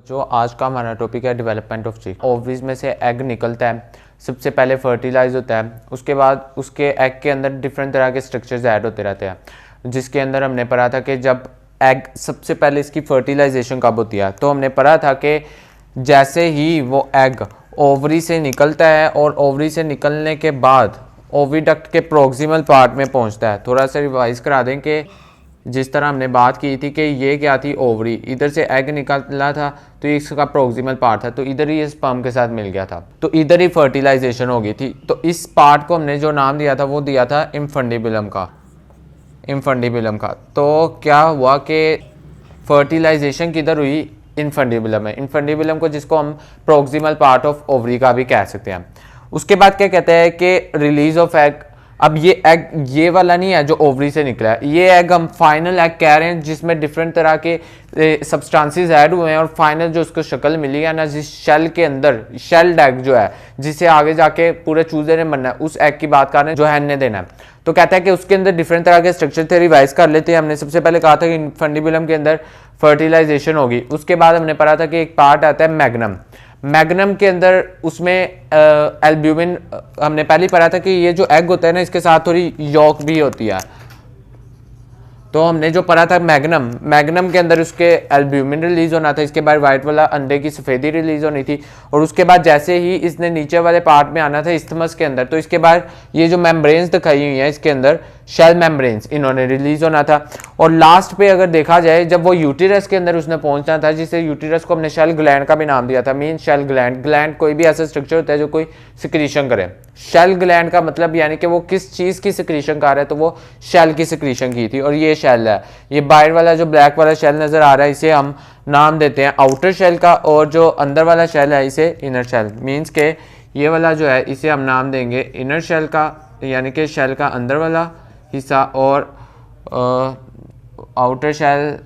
जो आज का हमारा टॉपिक है डेवलपमेंट ऑफ चिक। ओवरीज में से एग निकलता है, सबसे पहले फर्टिलाइज होता है, उसके बाद उसके एग के अंदर डिफरेंट तरह के स्ट्रक्चर्स ऐड होते रहते हैं, जिसके अंदर हमने पढ़ा था कि जब एग सबसे पहले इसकी फर्टिलाइजेशन कब होती है, तो हमने पढ़ा था कि जैसे ही वो एग ओवरी से निकलता है और ओवरी से निकलने के बाद ओविडक्ट के प्रोक्सिमल पार्ट में पहुंचता है। थोड़ा सा रिवाइज करा दें कि जिस तरह हमने बात की थी कि ये क्या थी, ओवरी, इधर से एग निकला था तो ये इसका प्रोक्सिमल पार्ट था, तो इधर ही स्पर्म के साथ मिल गया था, तो इधर ही फर्टिलाइजेशन हो गई थी। तो इस पार्ट को हमने जो नाम दिया था वो दिया था इन्फंडिबुलम का। तो क्या हुआ कि फर्टिलाइजेशन किधर हुई, इन्फंडिबुलम में। इन्फंडिबुलम को जिसको हम प्रोक्सिमल पार्ट ऑफ ओवरी का भी कह सकते हैं। उसके बाद क्या कहते हैं कि रिलीज ऑफ एग। अब ये एग ये वाला नहीं है जो ओवरी से निकला है, ये एग हम फाइनल एग कह रहे हैं जिसमें डिफरेंट तरह के सब्सटेंसेस ऐड हुए हैं और फाइनल जो उसको शक्ल मिली है ना, जिस शेल के अंदर, शेल्ड एग जो है जिसे आगे जाके पूरे चूजे ने बनना है, उस एग की बात कर रहे हैं जो हैन ने देना है। तो कहता है कि उसके अंदर डिफरेंट तरह के स्ट्रक्चर थे, रिवाइज कर लेते हैं। हमने सबसे पहले कहा था कि फंडिबुलम के अंदर फर्टिलाइजेशन होगी। उसके बाद हमने पढ़ा था कि एक पार्ट आता है मैग्नम के अंदर, उसमें एल्ब्यूमिन, हमने पहले पढ़ा था कि ये जो एग होता है ना, इसके साथ थोड़ी यॉक भी होती है। तो हमने जो पढ़ा था मैग्नम के अंदर उसके एल्ब्यूमिन रिलीज होना था, इसके बाद व्हाइट वाला अंडे की सफ़ेदी रिलीज होनी थी, और उसके बाद जैसे ही इसने नीचे वाले पार्ट में आना था इस्थमस के अंदर, तो इसके बाद ये जो मेम्ब्रेन्स दिखाई हुई हैं इसके अंदर, शेल मेम्ब्रेन्स, इन्होंने रिलीज होना था। और लास्ट पे अगर देखा जाए, जब वो यूटिरस के अंदर उसने पहुंचना था, जिसे यूटिरस को हमने शेल ग्लैंड का भी नाम दिया था, मीन शेल ग्लैंड कोई भी ऐसा स्ट्रक्चर होता है जो कोई सिक्रीशन करे। शेल ग्लैंड का मतलब यानी कि वो किस चीज़ की सिक्रीशन कर रहा है, तो वो शेल की सिक्रीशन की थी। और ये शेल है, ये बाहर वाला जो ब्लैक वाला शेल नजर आ रहा है, इसे हम नाम देते हैं आउटर शेल का, और जो अंदर वाला शेल है इसे इनर शेल, मीन्स के ये वाला जो है इसे हम नाम देंगे इनर शेल का, यानी कि शेल का अंदर वाला हिस्सा, और आउटर शेल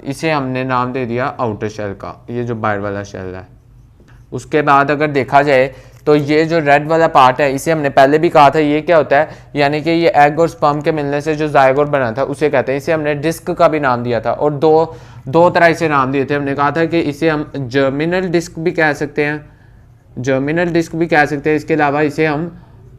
इसे हमने नाम दे दिया आउटर शेल का, ये जो बाहर वाला शेल है। उसके बाद अगर देखा जाए तो ये जो रेड वाला पार्ट है, इसे हमने पहले भी कहा था, ये क्या होता है, यानी कि ये एग और स्पर्म के मिलने से जो जायगोट बना था उसे कहते हैं। इसे हमने डिस्क का भी नाम दिया था, और दो तरह इसे नाम दिए थे। हमने कहा था कि इसे हम जर्मिनल डिस्क भी कह सकते हैं, इसके अलावा इसे हम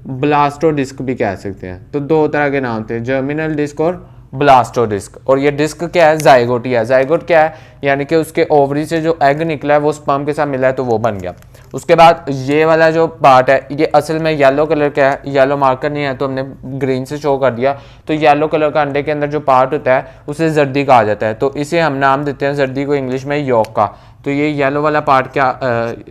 ब्लास्टो डिस्क भी कह सकते हैं। तो दो तरह के नाम थे, जर्मिनल डिस्क और ब्लास्टो डिस्क। और ये डिस्क क्या है, जायगोट ही है। जायगोट क्या है, यानी कि उसके ओवरी से जो एग निकला है वो स्पर्म के साथ मिला है तो वो बन गया। उसके बाद ये वाला जो पार्ट है, ये असल में येलो कलर का है, येलो मार्कर नहीं है तो हमने ग्रीन से शो कर दिया। तो येलो कलर का अंडे के अंदर जो पार्ट होता है उसे जर्दी कहा जाता है, तो इसे हम नाम देते हैं जर्दी को इंग्लिश में यॉक का। तो ये येलो वाला पार्ट क्या,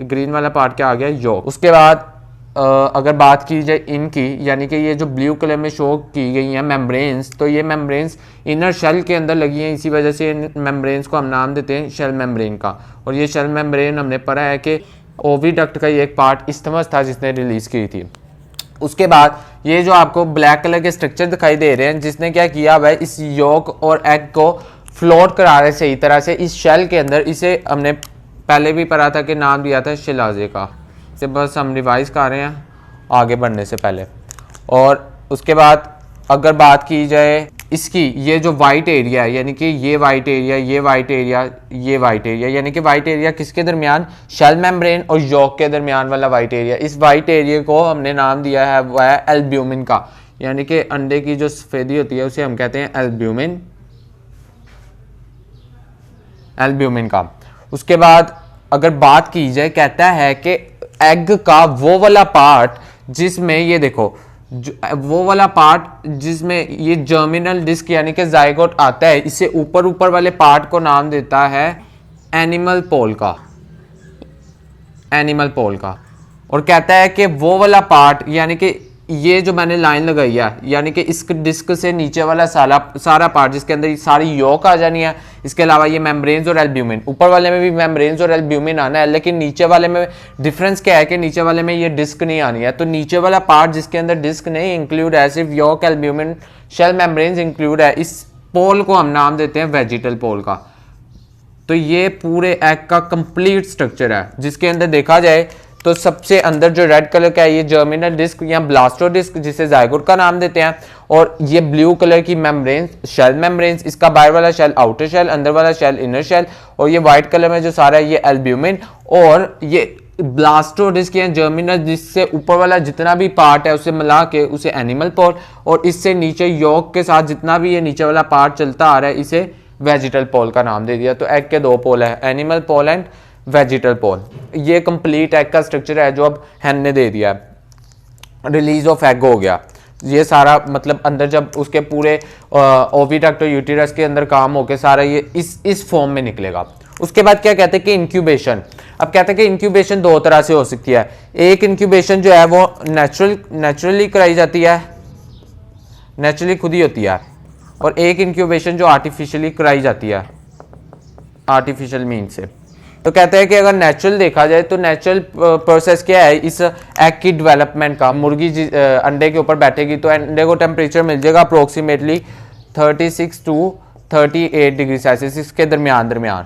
ग्रीन वाला पार्ट क्या आ गया, यॉक। उसके बाद अगर बात की जाए इनकी, यानी कि ये जो ब्लू कलर में शो की गई हैं मेम्ब्रेन्स, तो ये मेम्ब्रेन्स इनर शेल के अंदर लगी हैं, इसी वजह से इन मेम्ब्रेन्स को हम नाम देते हैं शेल मेम्ब्रेन का। और ये शेल मेम्ब्रेन हमने पढ़ा है कि ओविडक्ट का एक पार्ट इस्थमस था जिसने रिलीज की थी। उसके बाद ये जो आपको ब्लैक कलर के स्ट्रक्चर दिखाई दे रहे हैं, जिसने क्या किया हुआ है, इस यॉक और एग को फ्लोट करा रहे सही तरह से इस शेल के अंदर। इसे हमने पहले भी पढ़ा था कि नाम दिया था शिलाजे का, से बस हम रिवाइज कर रहे हैं आगे बढ़ने से पहले। और उसके बाद अगर बात की जाए इसकी, ये जो वाइट एरिया है, यानी कि ये वाइट एरिया, यानी कि वाइट एरिया किसके दरमियान, शेल मेम्ब्रेन और यॉक के दरमियान वाला वाइट एरिया। इस वाइट एरिया को हमने नाम दिया है वो है एल्ब्यूमिन का, यानी कि अंडे की जो सफेदी होती है उसे हम कहते हैं एल्ब्यूमिन का। उसके बाद अगर बात की जाए, कहता है कि एग का वो वाला पार्ट जिसमें ये देखो, वो वाला पार्ट जिसमें ये जर्मिनल डिस्क यानी कि जायगोट आता है, इसे ऊपर वाले पार्ट को नाम देता है एनिमल पोल का। और कहता है कि वो वाला पार्ट, यानी कि ये जो मैंने लाइन लगाई है, यानी कि इस डिस्क से नीचे वाला सारा पार्ट जिसके अंदर सारी यॉक आ जानी है, इसके अलावा ये मेम्ब्रेन्स और एल्ब्यूमिन, ऊपर वाले में भी मेम्ब्रेन्स और एल्ब्यूमिन आना है, लेकिन नीचे वाले में डिफरेंस क्या है कि नीचे वाले में ये डिस्क नहीं आनी है। तो नीचे वाला पार्ट जिसके अंदर डिस्क नहीं इंक्लूड है, सिर्फ yolk, albumin, shell membranes include है, इस पोल को हम नाम देते हैं वेजिटल पोल का। तो ये पूरे एग का कंप्लीट स्ट्रक्चर है, जिसके अंदर देखा जाए तो सबसे अंदर जो रेड कलर का है ये जर्मिनल डिस्क या ब्लास्टोडिस्क जिसे जायगोट का नाम देते हैं, और ये ब्लू कलर की मेम्ब्रेन शेल मेम्ब्रेन, इसका बाहर वाला शेल आउटर शेल, अंदर वाला शेल इनर शेल, और ये व्हाइट कलर में जो सारा है ये एल्ब्यूमिन, और ये ब्लास्टोडिस्क या जर्मिनल जिससे ऊपर वाला जितना भी पार्ट है उसे मिला के उसे एनिमल पोल, और इससे नीचे यॉक के साथ जितना भी ये नीचे वाला पार्ट चलता आ रहा है इसे वेजिटल पोल का नाम दे दिया। तो एग के दो पोल है, एनिमल पोल एंड वेजिटल पोल। ये कंप्लीट एग का स्ट्रक्चर है जो अब हैन ने दे दिया है। रिलीज ऑफ एग हो गया ये सारा, मतलब अंदर जब उसके पूरे ओविडक्ट और यूटेरस के अंदर काम होके सारा ये इस फॉर्म में निकलेगा। उसके बाद क्या कहते हैं कि इंक्यूबेशन। अब कहते हैं कि इंक्यूबेशन दो तरह से हो सकती है। एक इंक्यूबेशन जो है वो नेचुरली कराई जाती है, नेचुरली खुद ही होती है, और एक इंक्यूबेशन जो आर्टिफिशियली कराई जाती है आर्टिफिशियल मीन से। तो कहते हैं कि अगर नेचुरल देखा जाए तो नेचुरल प्रोसेस क्या है इस एग की डेवलपमेंट का। मुर्गी अंडे के ऊपर बैठेगी तो अंडे को टेम्परेचर मिल जाएगा अप्रोक्सीमेटली 36 टू 38 डिग्री सेल्सियस, इसके दरमियान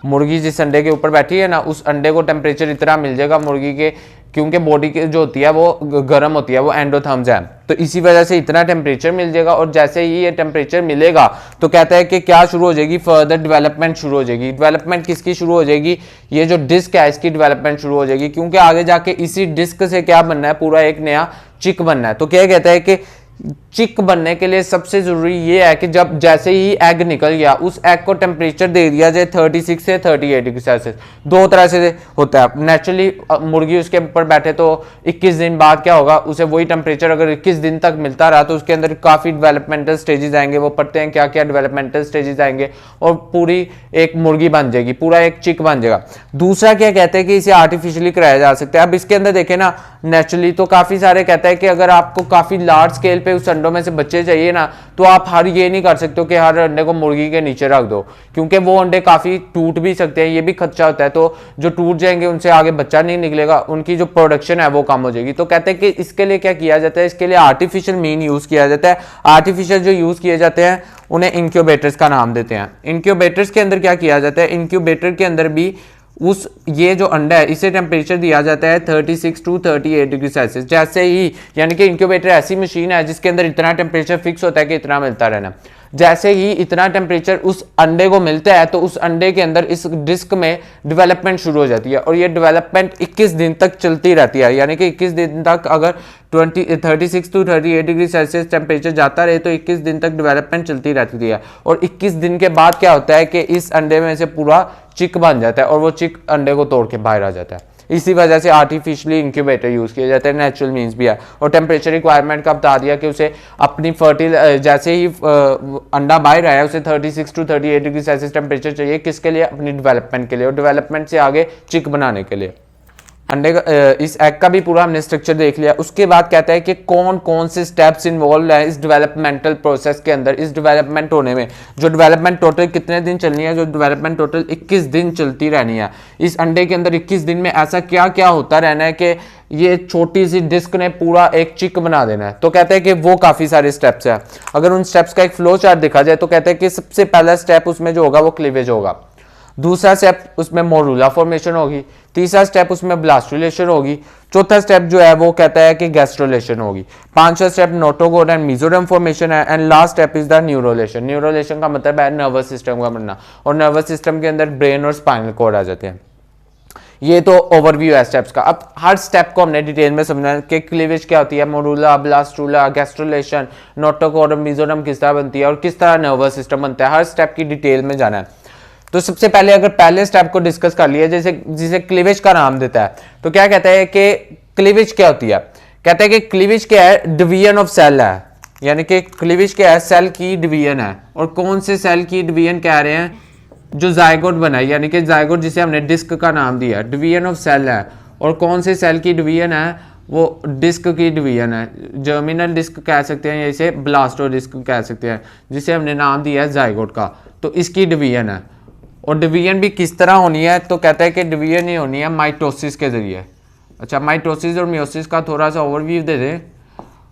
मुर्गी जिस अंडे के ऊपर बैठी है ना उस अंडे को टेम्परेचर इतना मिल जाएगा मुर्गी के, क्योंकि बॉडी की जो होती है वो गर्म होती है, वो एंडोथर्म्स है, तो इसी वजह से इतना टेम्परेचर मिल जाएगा। और जैसे ही ये टेम्परेचर मिलेगा तो कहता है कि क्या शुरू हो जाएगी, फर्दर डेवलपमेंट शुरू हो जाएगी। डेवलपमेंट किसकी शुरू हो जाएगी, ये जो डिस्क है इसकी डेवलपमेंट शुरू हो जाएगी, क्योंकि आगे जाके इसी डिस्क से क्या बनना है, पूरा एक नया चिक बनना है। तो क्या कहता है कि चिक बनने के लिए सबसे जरूरी ये है कि जब जैसे ही एग निकल गया उस एग को टेम्परेचर दे दिया जाए 36 से 38 डिग्री सेल्सियस। दो तरह से होता है, नेचुरली मुर्गी उसके ऊपर बैठे तो 21 दिन बाद क्या होगा, उसे वही टेम्परेचर अगर 21 दिन तक मिलता रहा तो उसके अंदर काफी डेवलपमेंटल स्टेजेस आएंगे। वो पढ़ते हैं क्या क्या डेवलपमेंटल स्टेजेस आएंगे और पूरी एक मुर्गी बन जाएगी, पूरा एक चिक बन जाएगा। दूसरा क्या कहते हैं कि इसे आर्टिफिशियली कराया जा सकता है। अब इसके अंदर देखें ना, नेचुरली तो काफी सारे कहते हैं कि अगर आपको काफी लार्ज स्केल पे उस अंडों में से बच्चे चाहिए ना तो आप हर ये नहीं कर सकते हो कि हर अंडे को मुर्गी के नीचे रख दो, क्योंकि वो अंडे काफी टूट भी सकते हैं, ये भी खर्चा होता है। तो जो टूट जाएंगे उनसे आगे बच्चा नहीं निकलेगा, उनकी जो प्रोडक्शन है वो कम हो जाएगी। तो कहते हैं कि इसके लिए क्या किया जाता है, इसके लिए आर्टिफिशियल मीन यूज किया जाता है। आर्टिफिशियल जो यूज किए जाते हैं उन्हें इंक्यूबेटर्स का नाम देते हैं। इंक्यूबेटर्स के अंदर क्या किया जाता है, इंक्यूबेटर के अंदर भी उस ये जो अंडा है इसे टेम्परेचर दिया जाता है 36 टू 38 डिग्री सेल्सियस। जैसे ही, यानी कि इंक्यूबेटर ऐसी मशीन है जिसके अंदर इतना टेम्परेचर फिक्स होता है कि इतना मिलता रहना। जैसे ही इतना टेम्परेचर उस अंडे को मिलता है तो उस अंडे के अंदर इस डिस्क में डेवलपमेंट शुरू हो जाती है, और ये डेवलपमेंट 21 दिन तक चलती रहती है। यानी कि 21 दिन तक अगर 36 टू 38 डिग्री सेल्सियस टेम्परेचर जाता रहे तो 21 दिन तक डेवलपमेंट चलती रहती है। और 21 दिन के बाद क्या होता है कि इस अंडे में से पूरा चिक बन जाता है और वो चिक अंडे को तोड़ के बाहर आ जाता है। इसी वजह से आर्टिफिशियली इंक्यूबेटर यूज किए जाते हैं। नेचुरल मींस भी है। और टेम्परेचर रिक्वायरमेंट का बता दिया कि उसे अपनी जैसे ही अंडा बाहर आया उसे 36 टू 38 डिग्री सेल्सियस टेम्परेचर चाहिए, किसके लिए, अपनी डेवलपमेंट के लिए, और डेवलपमेंट से आगे चिक बनाने के लिए। अंडे का इस एग का भी पूरा हमने स्ट्रक्चर देख लिया। उसके बाद कहता है कि कौन कौन से स्टेप्स इन्वॉल्व है इस डेवलपमेंटल प्रोसेस के अंदर, इस डेवलपमेंट होने में। जो डेवलपमेंट टोटल कितने दिन चलनी है, जो डेवलपमेंट टोटल 21 दिन चलती रहनी है। इस अंडे के अंदर 21 दिन में ऐसा क्या क्या होता रहना है कि ये छोटी सी डिस्क ने पूरा एक चिक बना देना है। तो कहते हैं कि वो काफी सारे स्टेप्स है। अगर उन स्टेप्स का एक फ्लो चार्ट देखा जाए तो कहते हैं कि सबसे पहला स्टेप उसमें जो होगा वो क्लीवेज होगा। दूसरा स्टेप उसमें मोरूला फॉर्मेशन होगी। तीसरा स्टेप उसमें ब्लास्टुलेशन होगी। चौथा स्टेप जो है वो कहता है कि गैस्ट्रोलेशन होगी। पांचवा step notochord and mesoderm formation है। And last step is the neurulation. Neurulation का मतलब है नर्वस सिस्टम का बनना, और नर्वस सिस्टम के अंदर ब्रेन और स्पाइनल कॉर्ड आ जाते हैं। ये तो ओवरव्यू है स्टेप्स का। अब हर स्टेप को हमने डिटेल में समझना कि क्लीवेज क्या होती है, मोरूला, ब्लास्टुला, गैस्ट्रोलेशन, नोटोगोड, मीजोडर्म किस तरह बनती है और किस तरह नर्वस सिस्टम बनता है। हर स्टेप की डिटेल में जाना है। तो सबसे पहले अगर पहले स्टेप को डिस्कस कर लिया, जैसे जिसे क्लीवेज का नाम देता है, तो क्या कहता है कि क्लीवेज क्या होती है। कहता है कि क्लीवेज क्या है, डिवीजन ऑफ सेल है। यानी कि क्लीवेज क्या है, सेल की डिवीजन है। और कौन से सेल की डिवीजन कह रहे हैं, जो जायगोट बनाई, यानी कि जायगोट जिसे हमने डिस्क का नाम दिया, डिवीजन ऑफ सेल है। और कौन से सेल की डिवीजन है, वो डिस्क की डिवीजन है। जर्मिनल डिस्क कह सकते हैं या इसे ब्लास्टो डिस्क कह सकते हैं, जिसे हमने नाम दिया है जायगोट का। तो इसकी डिवीजन है। और डिवीजन भी किस तरह होनी है, तो कहता है कि डिवीजन ही होनी है माइटोसिस के जरिए। अच्छा, माइटोसिस और मियोसिस का थोड़ा सा ओवरव्यू दे दें,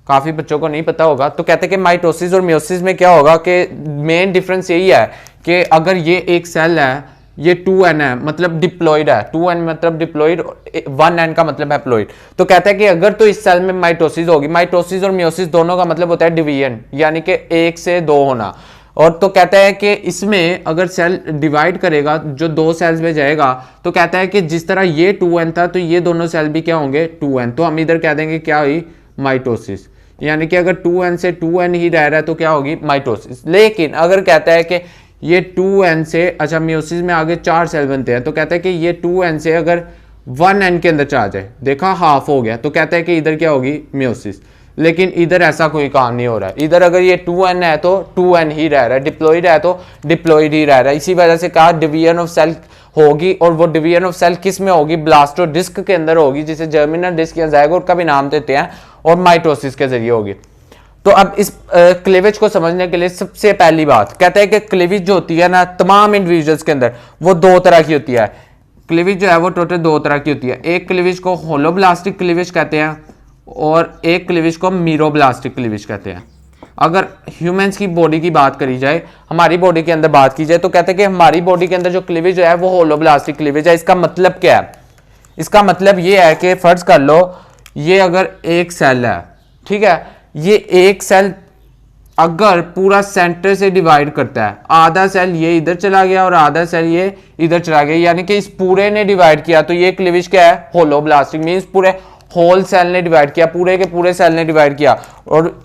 काफी बच्चों को नहीं पता होगा। तो कहते हैं कि माइटोसिस और मियोसिस में क्या होगा कि मेन डिफरेंस यही है कि अगर ये एक सेल है, ये 2n है मतलब डिप्लॉइड है, 2n मतलब डिप्लॉइड, 1n का मतलब हैप्लॉइड। तो कहता है कि अगर तो इस सेल में माइटोसिस होगी, माइटोसिस और मियोसिस दोनों का मतलब होता है डिवीजन, यानी कि 1 से 2 होना। और तो कहता है कि इसमें अगर सेल डिवाइड करेगा, जो 2 सेल्स में जाएगा, तो कहता है कि जिस तरह ये 2n था तो ये दोनों सेल भी क्या होंगे 2n, तो हम इधर कह देंगे क्या हुई माइटोसिस, यानी कि अगर 2n से 2n ही रह रहा है तो क्या होगी माइटोसिस। लेकिन अगर कहता है कि ये 2n से, अच्छा मियोसिस में आगे 4 सेल बनते हैं, तो कहता है कि ये 2n से अगर 1n के अंदर चला जाए, देखा हाफ हो गया, तो कहता है कि इधर क्या होगी मियोसिस। लेकिन इधर ऐसा कोई काम नहीं हो रहा है, इधर अगर ये 2n है तो 2n ही रह रहा है, डिप्लॉइड है तो डिप्लॉइड ही रह रहा है। इसी वजह से कहा डिवीजन ऑफ सेल होगी, और वो डिवीजन ऑफ सेल किस में होगी, ब्लास्टो डिस्क के अंदर होगी, जिसे जर्मिनल डिस्क या ज़ायगोट का भी नाम देते हैं, और माइटोसिस के जरिए होगी। तो अब इस क्लीवेज को समझने के लिए सबसे पहली बात कहता है कि क्लीवेज जो होती है ना तमाम इंडिविजुअल्स के अंदर, वो 2 तरह की होती है। क्लीवेज जो है वो टोटल 2 तरह की होती है, एक क्लीवेज को होलोब्लास्टिक क्लीवेज कहते हैं और एक क्लीवेज को मीरोब्लास्टिक क्लीवेज कहते हैं। अगर ह्यूमंस की बॉडी की बात करी जाए, हमारी बॉडी के अंदर बात की जाए, तो कहते हैं कि हमारी बॉडी के अंदर जो क्लीवेज है वो होलोब्लास्टिक क्लीवेज है। इसका मतलब क्या है, इसका मतलब ये है कि फर्ज कर लो ये अगर एक सेल है, ठीक है, ये एक सेल अगर पूरा सेंटर से डिवाइड करता है, आधा सेल ये इधर चला गया और आधा सेल ये इधर चला गया, यानी कि इस पूरे ने डिवाइड किया, तो ये क्लीवेज क्या है होलोब्लास्टिक, मींस पूरे होल सेल ने डिवाइड किया, पूरे के पूरे सेल ने डिवाइड किया, और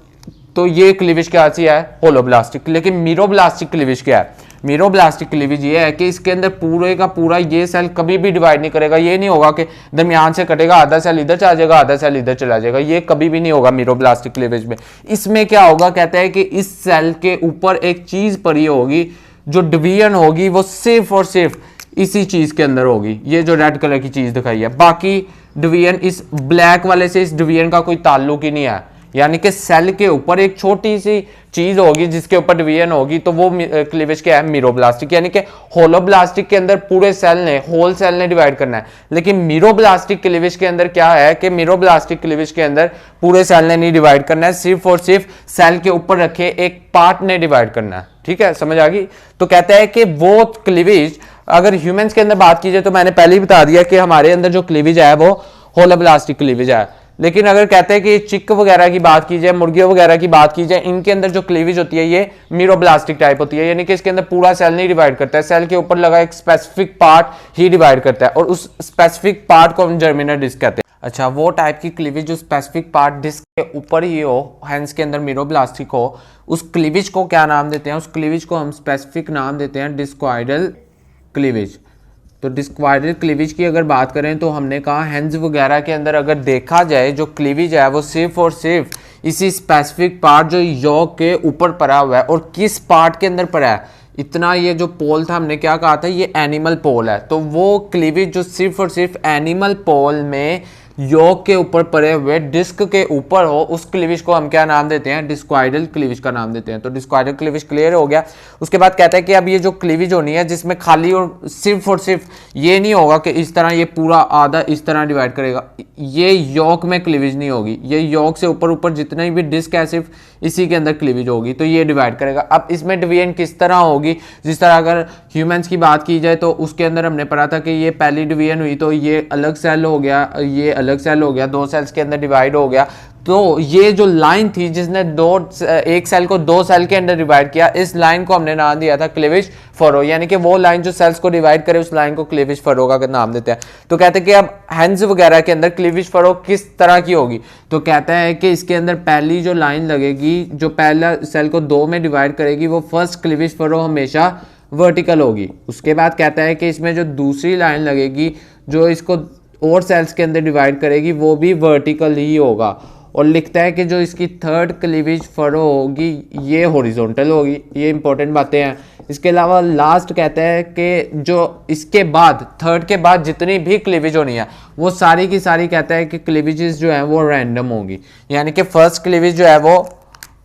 तो ये क्लीवेज क्या है होलोब्लास्टिक। लेकिन मीरोब्लास्टिक क्लीवेज क्या है, मीरोब्लास्टिक क्लीवेज ये है कि इसके अंदर पूरे का पूरा ये सेल कभी भी डिवाइड नहीं करेगा, ये नहीं होगा कि दरमियान से कटेगा, आधा सेल इधर चला जाएगा, आधा सेल इधर चला जाएगा, ये कभी भी नहीं होगा मीरोब्लास्टिक क्लीवेज में। इसमें क्या होगा, कहता है कि इस सेल के ऊपर एक चीज पड़ी होगी, जो डिवीजन होगी वो सिर्फ और सिर्फ इसी चीज के अंदर होगी, ये जो रेड कलर की चीज दिखाई है, बाकी डिवीजन इस ब्लैक वाले से इस डिवीजन का कोई ताल्लुक ही नहीं है। यानी कि सेल के ऊपर एक छोटी सी चीज होगी जिसके ऊपर डिवीजन होगी, तो वो क्लीवेज क्या है मीरोब्लास्टिक। यानी कि होलोब्लास्टिक के अंदर पूरे सेल ने, होल सेल ने डिवाइड करना है, लेकिन मीरोब्लास्टिक क्लीवेज के अंदर क्या है कि मीरोब्लास्टिक क्लीवेज के अंदर पूरे सेल ने नहीं डिवाइड करना है, सिर्फ और सिर्फ सेल के ऊपर रखे एक पार्ट ने डिवाइड करना है। ठीक है, समझ आ गई। तो कहता है कि वो क्लीवेज अगर ह्यूमंस के अंदर बात की जाए, तो मैंने पहले ही बता दिया कि हमारे अंदर जो क्लीवेज है वो होलोब्लास्टिक क्लीवेज है। लेकिन अगर कहते हैं कि चिक वगैरह की बात की जाए, मुर्गियों वगैरह की बात की जाए, इनके अंदर जो क्लीवेज होती है ये मीरोब्लास्टिक टाइप होती है, यानी कि इसके अंदर पूरा सेल नहीं डिवाइड करता है, सेल के ऊपर लगा एक स्पेसिफिक पार्ट ही डिवाइड करता है, और उस स्पेसिफिक पार्ट को हम जर्मिनल डिस्क कहते हैं। अच्छा, वो टाइप की क्लीवेज जो स्पेसिफिक पार्ट डिस्क के ऊपर ही हो, हैंस के अंदर मीरोब्लास्टिक हो, उस क्लीवेज को क्या नाम देते हैं, उस क्लीवेज को हम स्पेसिफिक नाम देते हैं डिस्क्वाइडल क्लीवेज। तो डिस्क्वाइडल क्लीवेज की अगर बात करें तो हमने कहा हैंड्स वगैरह के अंदर अगर देखा जाए जो क्लीवेज है वो सिर्फ और सिर्फ इसी स्पेसिफिक पार्ट जो यॉक के ऊपर पड़ा हुआ है, और किस पार्ट के अंदर पड़ा है, इतना ये जो पोल था हमने क्या कहा था, ये एनिमल पोल है। तो वो क्लीवेज जो सिर्फ और सिर्फ एनिमल पोल में यॉक के ऊपर पड़े हुए डिस्क के ऊपर हो, उस क्लीवेज को हम क्या नाम देते हैं, डिस्क्वाइडल क्लीवेज का नाम देते हैं। तो डिस्क्वाइडल क्लीवेज क्लियर हो गया। उसके बाद कहता है कि अब ये जो क्लीवेज होनी है जिसमें खाली और सिर्फ ये नहीं होगा कि इस तरह ये पूरा आधा इस तरह डिवाइड करेगा, ये यॉक में क्लीवेज नहीं होगी, ये यॉक से ऊपर जितनी भी डिस्क है सिर्फ इसी के अंदर क्लीवेज होगी, तो ये डिवाइड करेगा। अब इसमें डिवीजन किस तरह होगी, जिस तरह अगर ह्यूमंस की बात की जाए तो उसके अंदर हमने पढ़ा था कि ये पहली डिवीजन हुई तो ये अलग सेल हो गया, ये अलग सेल हो गया, 2 सेल्स के अंदर डिवाइड हो गया। तो ये जो लाइन थी जिसने एक सेल को 2 सेल के अंदर डिवाइड किया, इस लाइन को हमने नाम दिया था क्लीवेज फरो, यानी कि वो लाइन जो सेल्स को डिवाइड करे उस लाइन को क्लीवेज फरो का नाम देते हैं। तो कहते हैं कि अब हैंड्स वगैरह के अंदर क्लीवेज फरो किस तरह की होगी, तो कहता है कि इसके अंदर पहली जो लाइन लगेगी जो पहला सेल को 2 में डिवाइड करेगी, वो फर्स्ट क्लीवेज फरो हमेशा वर्टिकल होगी। उसके बाद कहता है कि इसमें जो दूसरी लाइन लगेगी जो इसको और सेल्स के अंदर डिवाइड करेगी, वो भी वर्टिकल ही होगा। और लिखता है कि जो इसकी थर्ड क्लीवेज फरो होगी ये हॉरिजॉन्टल होगी। ये इंपॉर्टेंट बातें हैं। इसके अलावा लास्ट कहता है कि जो इसके बाद थर्ड के बाद जितनी भी क्लीवेज होनी है वो सारी की सारी कहता है कि क्लीवेजेस जो है वो रैंडम होंगी, यानी कि फर्स्ट क्लीवेज जो है वो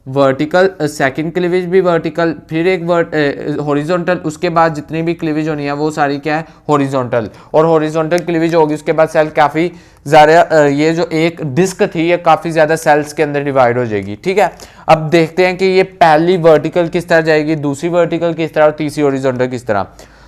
वर्टिकल, सेकंड क्लीवेज भी वर्टिकल, फिर एक हॉरिजॉन्टल, उसके बाद जितनी भी क्लीवेज होनी है वो सारी क्या है हॉरिजॉन्टल। और हॉरिजॉन्टल क्लीवेज होगी उसके बाद सेल काफ़ी ज़्यादा, ये जो एक डिस्क थी ये काफ़ी ज़्यादा सेल्स के अंदर डिवाइड हो जाएगी। ठीक है, अब देखते हैं कि ये पहली वर्टिकल किस तरह जाएगी, दूसरी वर्टिकल किस तरह और तीसरी हॉरिजॉन्टल किस तरह।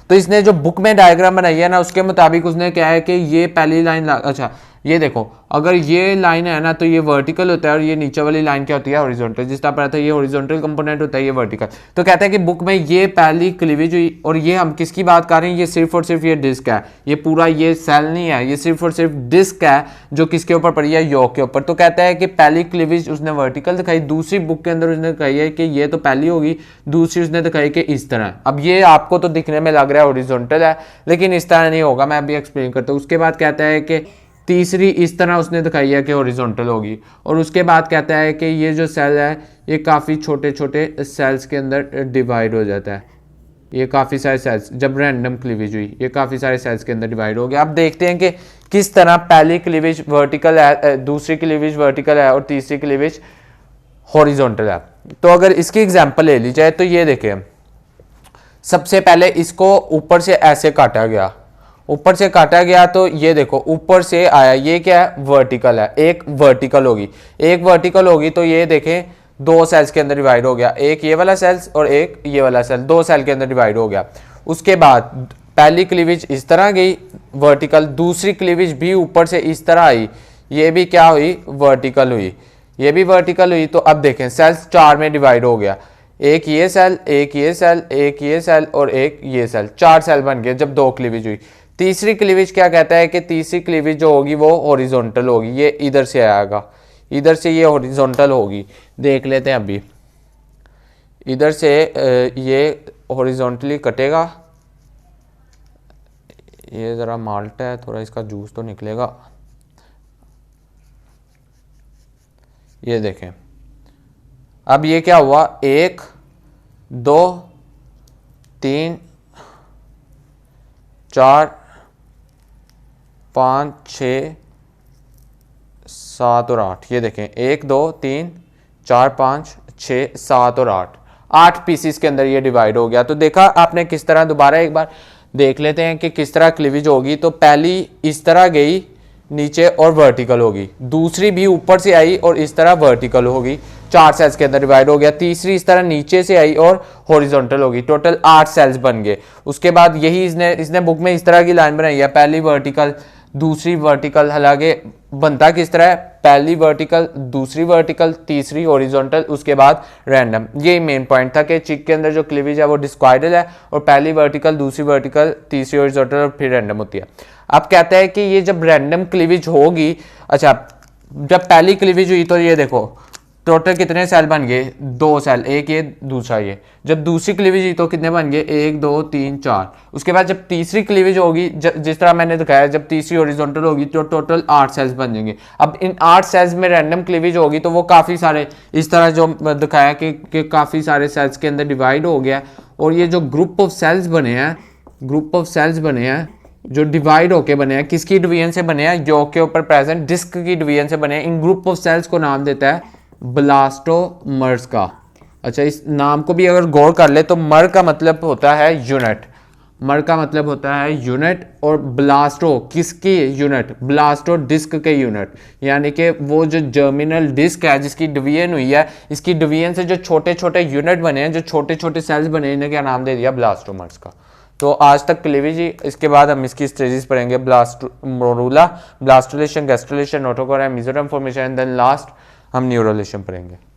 तो तो इसने जो बुक में डायग्राम बनाई है ना, उसके मुताबिक उसने क्या है कि ये पहली लाइन, अच्छा ये देखो, अगर ये लाइन है ना तो ये वर्टिकल होता है और ये नीचे वाली लाइन क्या होती है, हॉरिजॉन्टल। जिस तरह पढ़ा था ये हॉरिजॉन्टल कंपोनेंट होता है, ये वर्टिकल। तो कहता है कि बुक में ये पहली क्लीवेज हुई, और ये हम किसकी बात कर रहे हैं, ये सिर्फ और सिर्फ ये डिस्क है, ये पूरा ये सेल नहीं है, ये सिर्फ और सिर्फ डिस्क है जो किसके ऊपर पड़ी है, योक के ऊपर। तो कहता है कि पहली क्लीवेज उसने वर्टिकल दिखाई, दूसरी बुक के अंदर उसने दिखाई है कि ये तो पहली होगी, दूसरी उसने दिखाई कि इस तरह। अब ये आपको तो दिखने में लग रहा है हॉरिजॉन्टल है, लेकिन इस तरह नहीं होगा, मैं अभी एक्सप्लेन करता हूँ। उसके बाद कहता है कि तीसरी इस तरह उसने दिखाई है कि हॉरिजॉन्टल होगी, और उसके बाद कहता है कि ये जो सेल है ये काफ़ी छोटे छोटे सेल्स के अंदर डिवाइड हो जाता है। ये काफ़ी सारे सेल्स, जब रैंडम क्लीवेज हुई ये काफ़ी सारे सेल्स के अंदर डिवाइड हो गया। अब देखते हैं कि किस तरह पहली क्लीवेज वर्टिकल है, दूसरी क्लीवेज वर्टिकल है और तीसरी क्लीवेज हॉरिजॉन्टल है। तो अगर इसकी एग्जांपल ले ली जाए तो ये देखें, सबसे पहले इसको ऊपर से ऐसे काटा गया, ऊपर से काटा गया तो ये देखो ऊपर से आया, ये क्या है, वर्टिकल है, एक वर्टिकल होगी, एक वर्टिकल होगी तो ये देखें दो सेल्स के अंदर डिवाइड हो गया, एक ये वाला सेल्स और एक ये वाला सेल, दो सेल के अंदर डिवाइड हो गया। उसके बाद पहली क्लीवेज इस तरह गई वर्टिकल, दूसरी क्लीवेज भी ऊपर से इस तरह आई, ये भी क्या हुई, वर्टिकल हुई, ये भी वर्टिकल हुई। तो अब देखें सेल्स चार में डिवाइड हो गया, एक ये सेल, एक ये सेल, एक ये सेल और एक ये सेल, चार सेल बन गए जब दो क्लीवेज हुई। तीसरी क्लीवेज क्या कहता है कि तीसरी क्लीवेज जो होगी वो हॉरिजॉन्टल होगी, ये इधर से आएगा, इधर से ये हॉरिजॉन्टल होगी। देख लेते हैं अभी, इधर से ये हॉरिजॉन्टली कटेगा, ये ज़रा माल्ट है, थोड़ा इसका जूस तो निकलेगा। ये देखें, अब ये क्या हुआ, 1 2 3 4 5 6 7 और 8, ये देखें 1 2 3 4 5 6 7 और 8, 8 पीसीस के अंदर ये डिवाइड हो गया। तो देखा आपने किस तरह, दोबारा एक बार देख लेते हैं कि किस तरह क्लीवेज होगी। तो पहली इस तरह गई नीचे और वर्टिकल होगी, दूसरी भी ऊपर से आई और इस तरह वर्टिकल होगी, 4 सेल्स के अंदर डिवाइड हो गया। तीसरी इस तरह नीचे से आई और हॉरिजॉन्टल होगी, टोटल 8 सेल्स बन गए। उसके बाद यही इसने बुक में इस तरह की लाइन बनाई है, पहली वर्टिकल दूसरी वर्टिकल, हालांकि बनता किस तरह है, पहली वर्टिकल दूसरी वर्टिकल तीसरी हॉरिजॉन्टल, उसके बाद रैंडम। ये मेन पॉइंट था कि चिक के अंदर जो क्लीवेज है वो डिस्क्वाइडल है और पहली वर्टिकल दूसरी वर्टिकल तीसरी हॉरिजॉन्टल और फिर रैंडम होती है। अब कहता है कि ये जब रैंडम क्लीवेज होगी, अच्छा जब पहली क्लीवेज हुई तो ये देखो टोटल कितने सेल बन गए, 2 सेल, एक ये दूसरा ये। जब दूसरी क्लीवेज हुई तो कितने बन गए, 1 2 3 4। उसके बाद जब तीसरी क्लीवेज होगी, जिस तरह मैंने दिखाया, जब तीसरी हॉरिजॉन्टल होगी तो टोटल 8 सेल्स बन जाएंगे। अब इन 8 सेल्स में रैंडम क्लीवेज होगी तो वो काफ़ी सारे इस तरह जो दिखाया कि काफ़ी सारे सेल्स के अंदर डिवाइड हो गया। और ये जो ग्रुप ऑफ सेल्स बने हैं, ग्रुप ऑफ सेल्स बने हैं जो डिवाइड होके बने हैं, किसकी डिवीजन से बने हैं, योक के ऊपर प्रेजेंट डिस्क की डिवीजन से बने हैं। इन ग्रुप ऑफ सेल्स को नाम देता है ब्लास्टोमर्स का। अच्छा, इस नाम को भी अगर गौर कर ले तो मर का मतलब होता है यूनिट, मर का मतलब होता है यूनिट, और ब्लास्टो किसकी यूनिट, ब्लास्टो डिस्क के यूनिट, यानी कि वो जो जर्मिनल डिस्क है जिसकी डिवीजन हुई है, इसकी डिवीजन से जो छोटे छोटे यूनिट बने हैं, जो छोटे छोटे सेल्स बने हैं, इन्हें क्या नाम दे दिया, ब्लास्टोमर्स का। तो आज तक क्लीवेज ही, इसके बाद हम इसकी स्टेजेस पढ़ेंगे, blastomorula, blastulation, gastrulation, notochord, mesoderm formation, then last हम न्यूरोलेशन पढ़ेंगे।